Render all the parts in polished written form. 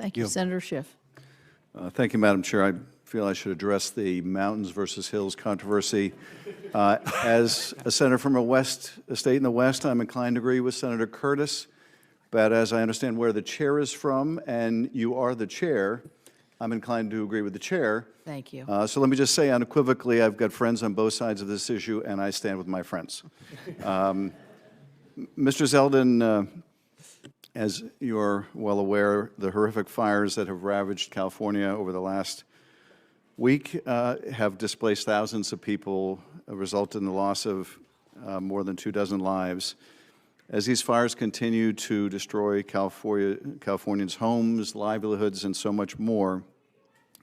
Thank you. Senator Schiff. Thank you, Madam Chair. I feel I should address the mountains versus hills controversy. As a senator from a state in the West, I'm inclined to agree with Senator Curtis. But as I understand where the chair is from, and you are the chair, I'm inclined to agree with the chair. Thank you. So let me just say unequivocally, I've got friends on both sides of this issue, and I stand with my friends. Mr. Zeldin, as you're well aware, the horrific fires that have ravaged California over the last week have displaced thousands of people, resulted in the loss of more than 24 lives. As these fires continue to destroy Californians' homes, livelihoods, and so much more,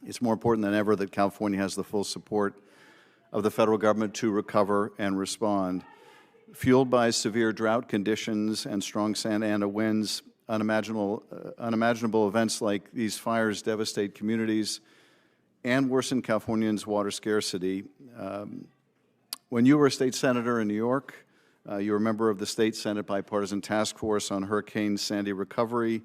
it's more important than ever that California has the full support of the federal government to recover and respond. Fueled by severe drought conditions and strong Santa Ana winds, unimaginable events like these fires devastate communities and worsen Californians' water scarcity. When you were a state senator in New York, you were a member of the State Senate Bipartisan Task Force on Hurricane Sandy recovery.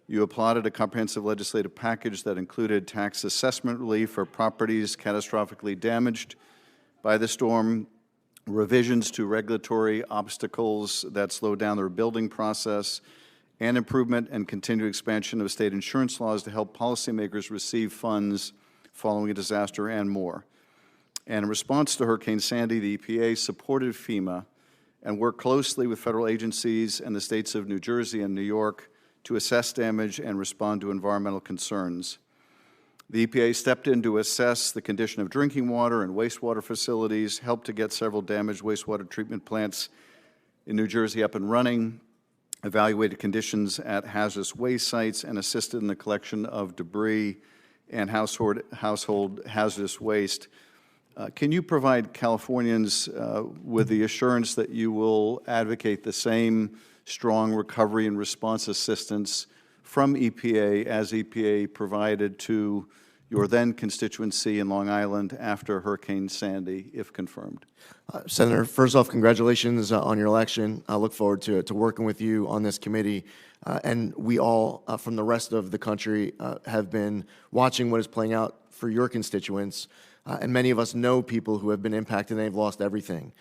You applauded a comprehensive legislative package that included tax assessment relief for properties catastrophically damaged by the storm, revisions to regulatory obstacles that slow down the rebuilding process, and improvement and continued expansion of state insurance laws to help policymakers receive funds following a disaster, and more. And in response to Hurricane Sandy, the EPA supported FEMA and worked closely with federal agencies and the states of New Jersey and New York to assess damage and respond to environmental concerns. The EPA stepped in to assess the condition of drinking water and wastewater facilities, helped to get several damaged wastewater treatment plants in New Jersey up and running, evaluated conditions at hazardous waste sites, and assisted in the collection of debris and household hazardous waste. Can you provide Californians with the assurance that you will advocate the same strong recovery and response assistance from EPA as EPA provided to your then constituency in Long Island after Hurricane Sandy, if confirmed? Senator, first off, congratulations on your election. I look forward to working with you on this committee. And we all, from the rest of the country, have been watching what is playing out for your constituents. And many of us know people who have been impacted and they've lost everything.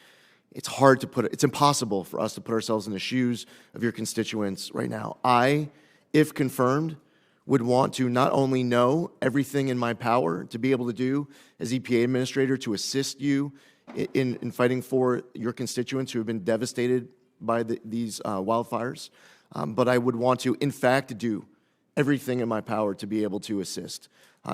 It's hard to it's impossible for us to put ourselves in the shoes of your constituents right now. I, if confirmed, would want to not only know everything in my power to be able to do as EPA Administrator to assist you in fighting for your constituents who have been devastated by these wildfires, but I would want to, in fact, do everything in my power to be able to assist,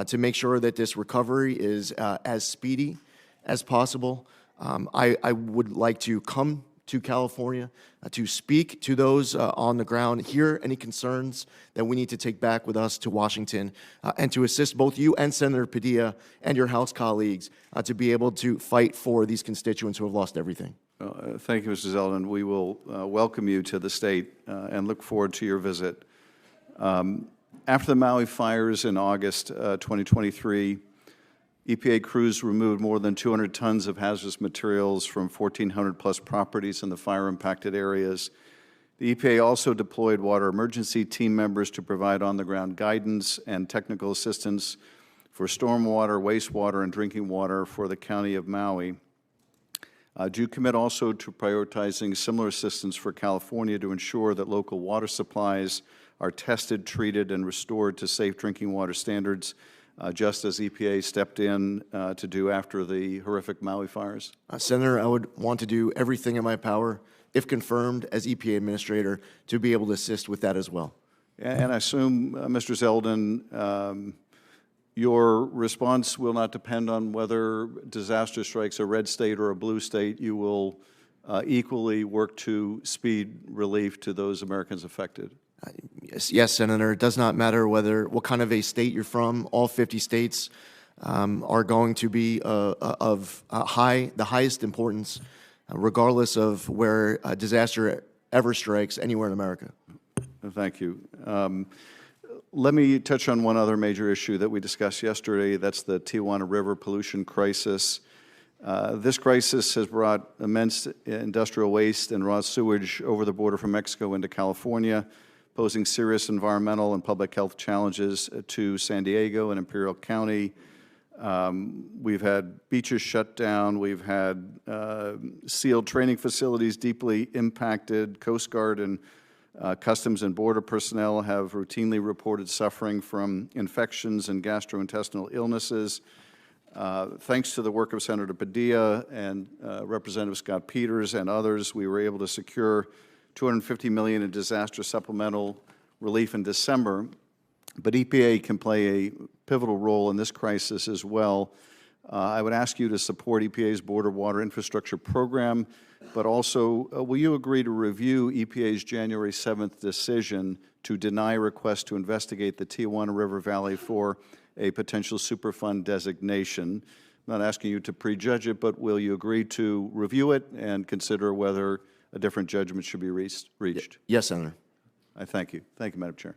to make sure that this recovery is as speedy as possible. I would like to come to California to speak to those on the ground, hear any concerns that we need to take back with us to Washington, and to assist both you and Senator Padilla and your House colleagues to be able to fight for these constituents who have lost everything. Thank you, Mr. Zeldin. We will welcome you to the state and look forward to your visit. After the Maui fires in August 2023, EPA crews removed more than 200 tons of hazardous materials from 1,400 plus properties in the fire-impacted areas. The EPA also deployed water emergency team members to provide on-the-ground guidance and technical assistance for stormwater, wastewater, and drinking water for the county of Maui. Do you commit also to prioritizing similar assistance for California to ensure that local water supplies are tested, treated, and restored to safe drinking water standards, just as EPA stepped in to do after the horrific Maui fires? Senator, I would want to do everything in my power, if confirmed as EPA Administrator, to be able to assist with that as well. And I assume, Mr. Zeldin, your response will not depend on whether disaster strikes a red state or a blue state. You will equally work to speed relief to those Americans affected. Yes, Senator. It does not matter what kind of a state you're from. All 50 states are going to be of the highest importance, regardless of where a disaster ever strikes anywhere in America. Thank you. Let me touch on one other major issue that we discussed yesterday. That's the Tijuana River pollution crisis. This crisis has brought immense industrial waste and raw sewage over the border from Mexico into California, posing serious environmental and public health challenges to San Diego and Imperial County. We've had beaches shut down. We've had sealed training facilities deeply impacted. Coast Guard and Customs and Border personnel have routinely reported suffering from infections and gastrointestinal illnesses. Thanks to the work of Senator Padilla and Representative Scott Peters and others, we were able to secure $250 million in disaster supplemental relief in December. But EPA can play a pivotal role in this crisis as well. I would ask you to support EPA's Border Water Infrastructure Program, but also will you agree to review EPA's January 7th decision to deny requests to investigate the Tijuana River Valley for a potential Superfund designation? I'm not asking you to prejudge it, but will you agree to review it and consider whether a different judgment should be reached? Yes, Senator. I thank you. Thank you, Madam Chair.